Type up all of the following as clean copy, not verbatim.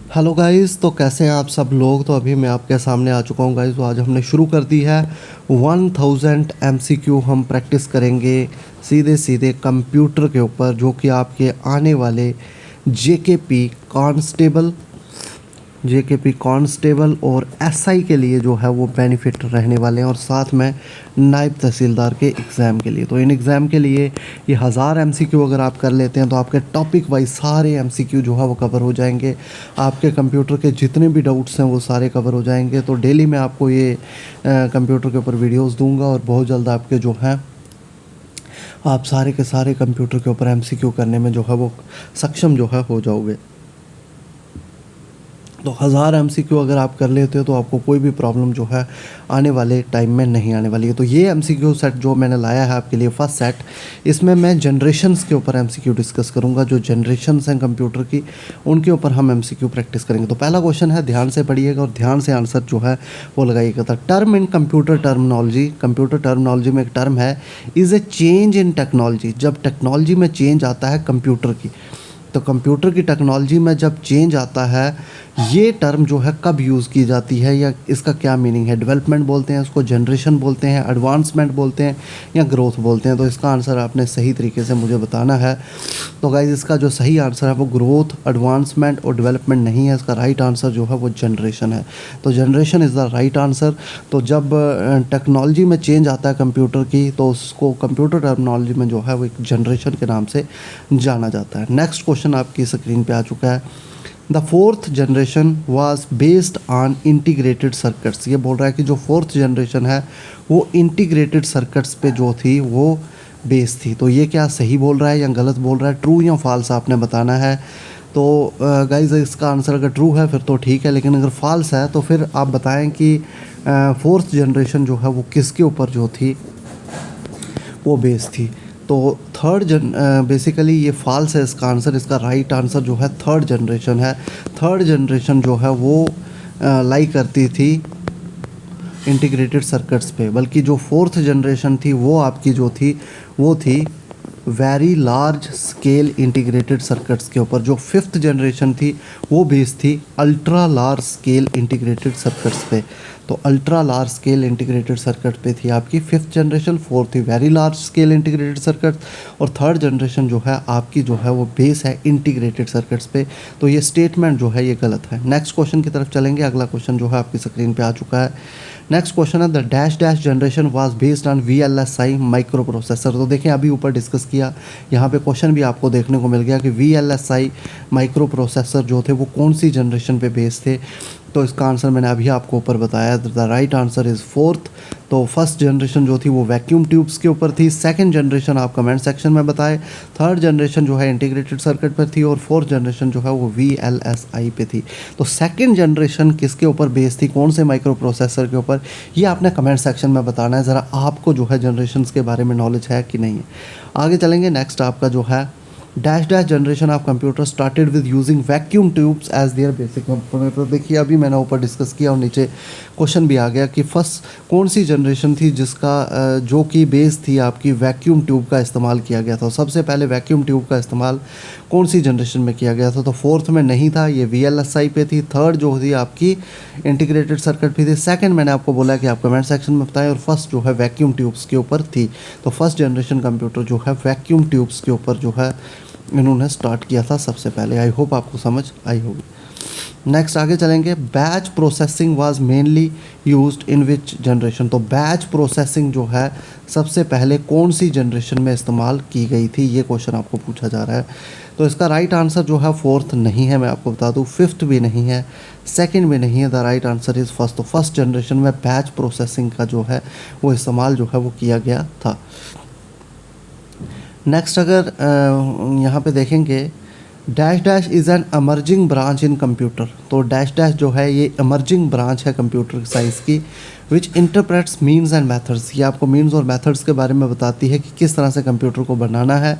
Hello guys, तो कैसे हैं आप सब लोग। तो अभी मैं आपके सामने आ चुका हूं गाइस। तो आज हमने शुरू कर दी है 1000 एमसीक्यू। हम प्रैक्टिस करेंगे सीधे सीधे कंप्यूटर के ऊपर, जो कि आपके आने वाले जेकेपी कांस्टेबल और एसआई के लिए जो है वो बेनिफिट रहने वाले हैं, और साथ में नायब तहसीलदार के एग्ज़ाम के लिए। तो इन एग्ज़ाम के लिए ये 1000 एमसीक्यू अगर आप कर लेते हैं तो आपके टॉपिक वाइज सारे एमसीक्यू जो है वो कवर हो जाएंगे। आपके कंप्यूटर के जितने भी डाउट्स हैं वो सारे कवर हो जाएंगे। तो डेली मैं आपको ये कंप्यूटर के ऊपर वीडियोस दूंगा, और बहुत जल्द आपके जो हैं आप सारे के सारे कंप्यूटर के ऊपर एमसीक्यू करने में जो है वो सक्षम जो है हो जाओगे। तो 1000 एमसीक्यू अगर आप कर लेते हो तो आपको कोई भी प्रॉब्लम जो है आने वाले टाइम में नहीं आने वाली है। तो ये एमसीक्यू सेट जो मैंने लाया है आपके लिए, फर्स्ट सेट, इसमें मैं जनरेशन्स के ऊपर एमसीक्यू डिस्कस करूंगा। जो जनरेशन्स हैं कंप्यूटर की, उनके ऊपर हम एमसीक्यू प्रैक्टिस करेंगे। तो पहला क्वेश्चन है, ध्यान से पढ़िएगा और ध्यान से आंसर जो है वो लगाइएगा। तो term in computer terminology, computer terminology में एक टर्म है, is a change in technology. जब टेक्नोलॉजी में चेंज आता है कंप्यूटर की, तो कंप्यूटर की टेक्नोलॉजी में जब चेंज आता है, ये टर्म जो है कब यूज़ की जाती है, या इसका क्या मीनिंग है। डेवलपमेंट बोलते हैं उसको, जनरेशन बोलते हैं, एडवांसमेंट बोलते हैं, या ग्रोथ बोलते हैं। तो इसका आंसर आपने सही तरीके से मुझे बताना है। तो गाइज, इसका जो सही आंसर है वो ग्रोथ, एडवांसमेंट और डेवलपमेंट नहीं है। इसका राइट आंसर जो है वो जनरेशन है। तो generation is the right answer. तो जब टेक्नोलॉजी में चेंज आता है कंप्यूटर की, तो उसको कंप्यूटर टर्मिनोलॉजी में जो है वो एक जनरेशन के नाम से जाना जाता है। नेक्स्ट क्वेश्चन आपकी स्क्रीन पे आ चुका है। The fourth generation was based on integrated circuits. ये बोल रहा है कि जो फोर्थ जनरेशन है वो इंटीग्रेटेड सर्किट्स पे जो थी वो बेस थी। तो ये क्या सही बोल रहा है या गलत बोल रहा है, ट्रू या फॉल्स आपने बताना है। तो गाइज, इसका आंसर अगर ट्रू है फिर तो ठीक है, लेकिन अगर फॉल्स है तो फिर आप बताएं कि फोर्थ जनरेशन जो है वो किसके ऊपर जो थी वो बेस थी। तो बेसिकली ये फॉल्स है इसका आंसर। इसका राइट आंसर जो है थर्ड जनरेशन है। थर्ड जनरेशन जो है वो लाई करती थी इंटीग्रेटेड सर्किट्स पे, बल्कि जो फोर्थ जनरेशन थी वो आपकी जो थी वो थी very large scale integrated circuits के ऊपर। जो फिफ्थ जनरेशन थी वो बेस थी ultra large scale integrated circuits पे। तो ultra large scale integrated circuit पे थी आपकी फिफ्थ जनरेशन, फोर्थ थी very large scale integrated circuits, और थर्ड जनरेशन जो है आपकी जो है वो बेस है इंटीग्रेटेड सर्किट्स पे। तो ये स्टेटमेंट जो है ये गलत है। नेक्स्ट क्वेश्चन की तरफ चलेंगे। अगला क्वेश्चन जो है आपकी स्क्रीन पे आ चुका है। नेक्स्ट क्वेश्चन है, the dash dash generation was based on VLSI micro processor. तो देखें, अभी ऊपर डिस्कस किया, यहाँ पे क्वेश्चन भी आपको देखने को मिल गया कि VLSI माइक्रो प्रोसेसर जो थे वो कौन सी जनरेशन पे बेस्ड थे। तो इसका आंसर मैंने अभी आपको ऊपर बताया, the right answer is fourth. तो फर्स्ट जनरेशन जो थी वो वैक्यूम ट्यूब्स के ऊपर थी। सेकंड जनरेशन आप कमेंट सेक्शन में बताएं। थर्ड जनरेशन जो है इंटीग्रेटेड सर्किट पर थी, और फोर्थ जनरेशन जो है वो VLSI पे थी। तो सेकंड जनरेशन किसके ऊपर बेस थी, कौन से माइक्रो प्रोसेसर के ऊपर, ये आपने कमेंट सेक्शन में बताना है। ज़रा आपको जो है जनरेशन्स के बारे में नॉलेज है कि नहीं है। आगे चलेंगे। नेक्स्ट आपका जो है, dash dash generation of computer started with using vacuum tubes as their basic component. तो देखिए, अभी मैंने ऊपर डिस्कस किया और नीचे क्वेश्चन भी आ गया कि फर्स्ट कौन सी जनरेशन थी जिसका जो कि बेस थी आपकी वैक्यूम ट्यूब का इस्तेमाल किया गया था। सबसे पहले वैक्यूम ट्यूब का इस्तेमाल कौन सी जनरेशन में किया गया था, तो फोर्थ में नहीं था, ये VLSI पे थी। थर्ड जो थी आपकी इंटीग्रेटेड सर्किट पे थी। सेकंड मैंने आपको बोला कि आप कमेंट सेक्शन में बताएं, और फर्स्ट जो है वैक्यूम ट्यूब्स के ऊपर थी। तो फर्स्ट जनरेशन कंप्यूटर जो है वैक्यूम ट्यूब्स के ऊपर जो है इन्होंने स्टार्ट किया था सबसे पहले। आई होप आपको समझ आई होगी। नेक्स्ट आगे चलेंगे। Batch processing was mainly used in which generation. तो बैच प्रोसेसिंग जो है सबसे पहले कौन सी जनरेशन में इस्तेमाल की गई थी, ये क्वेश्चन आपको पूछा जा रहा है। तो इसका राइट आंसर जो है फोर्थ नहीं है, मैं आपको बता दूं, फिफ्थ भी नहीं है, सेकंड भी नहीं है। The right answer is first. तो फर्स्ट जनरेशन में बैच प्रोसेसिंग का जो है वो इस्तेमाल जो है वो किया गया था। नेक्स्ट अगर यहाँ पे देखेंगे, dash dash is an emerging branch in computer. तो डैश डैश जो है ये एमर्जिंग ब्रांच है कंप्यूटर साइंस की, विच इंटरप्रेट्स मीन्स एंड मेथड्स, ये आपको मीन्स और मेथड्स के बारे में बताती है कि किस तरह से कंप्यूटर को बनाना है।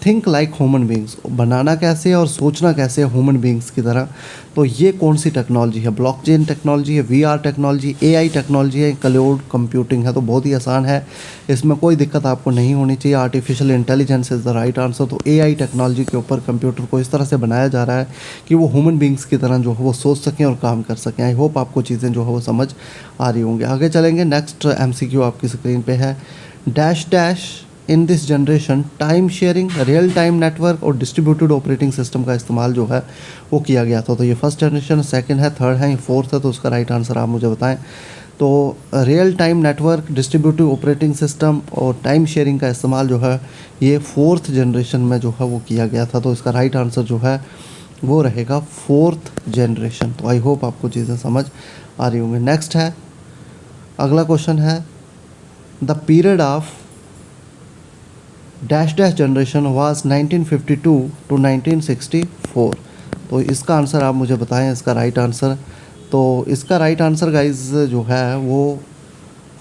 थिंक लाइक ह्यूमन बींग्स, बनाना कैसे है और सोचना कैसे है ह्यूमन बींग्स की तरह। तो ये कौन सी टेक्नोलॉजी है? ब्लॉकचेन टेक्नोलॉजी है, VR टेक्नोलॉजी, AI टेक्नोलॉजी है, क्लाउड कंप्यूटिंग है। तो बहुत ही आसान है, इसमें कोई दिक्कत आपको नहीं होनी चाहिए। Artificial intelligence is the right answer. तो AI टेक्नोलॉजी के ऊपर कंप्यूटर को इस तरह से बनाया जा रहा है कि वो ह्यूमन बींग्स की तरह जो है वो सोच सकें और काम कर सकें। आई होप आपको चीज़ें जो है वो समझ आ रही होंगी। आगे चलेंगे, नेक्स्ट MCQ आपकी स्क्रीन पे है। Dash dash in this generation time sharing, real time network और डिस्ट्रीब्यूटेड ऑपरेटिंग सिस्टम का इस्तेमाल जो है वो किया गया था। तो ये फर्स्ट जनरेशन, सेकंड है, थर्ड है, फोर्थ है। तो उसका राइट आंसर आप मुझे बताएं। तो real time network, distributive operating system और टाइम शेयरिंग का इस्तेमाल जो है ये फोर्थ जनरेशन में जो है वो किया गया था। तो इसका राइट आंसर जो है वो रहेगा फोर्थ जनरेशन। तो आई होप आपको चीज़ें समझ आ रही होंगी। नेक्स्ट है, अगला क्वेश्चन है, the period of dash dash generation was 1952 to 1964। तो इसका आंसर आप मुझे बताएं, इसका राइट आंसर। तो इसका राइट आंसर गाइज जो है वो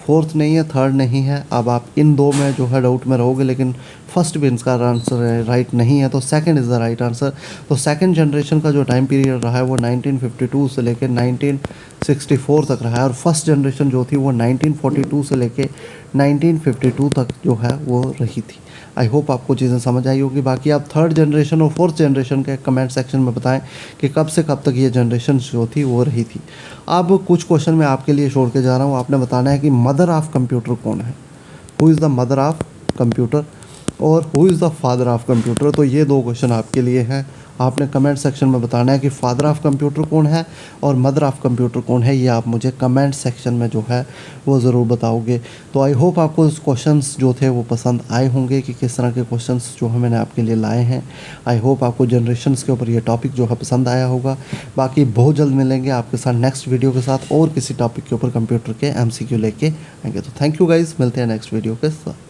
फोर्थ नहीं है, थर्ड नहीं है। अब आप इन दो में जो है डाउट में रहोगे, लेकिन फर्स्ट भी इसका आंसर राइट नहीं है। तो second is the right answer. तो सेकंड जनरेशन का जो टाइम पीरियड रहा है वो 1952 से लेकर 1964 तक रहा है, और फर्स्ट जनरेशन जो थी वो 1942 से लेकर 1952 तक जो है वो रही थी। आई होप आपको चीज़ें समझ आई होगी। बाकी आप थर्ड जनरेशन और फोर्थ जनरेशन के कमेंट सेक्शन में बताएं कि कब से कब तक ये जनरेशन जो थी वो रही थी। अब कुछ क्वेश्चन मैं आपके लिए छोड़ के जा रहा हूँ, आपने बताना है कि मदर ऑफ़ कंप्यूटर कौन है। Who is the mother of computer और who is the father of computer. तो ये दो क्वेश्चन आपके लिए हैं, आपने कमेंट सेक्शन में बताना है कि फादर ऑफ़ कंप्यूटर कौन है और मदर ऑफ़ कंप्यूटर कौन है। ये आप मुझे कमेंट सेक्शन में जो है वो ज़रूर बताओगे। तो आई होप आपको क्वेश्चंस जो थे वो पसंद आए होंगे कि किस तरह के क्वेश्चंस जो है मैंने आपके लिए लाए हैं। आई होप आपको जनरेशन्स के ऊपर ये टॉपिक जो है पसंद आया होगा। बाकी बहुत जल्द मिलेंगे आपके साथ नेक्स्ट वीडियो के साथ और किसी टॉपिक के ऊपर कंप्यूटर के MCQ लेके आएंगे। तो थैंक यू गाइज़, मिलते हैं नेक्स्ट वीडियो के साथ।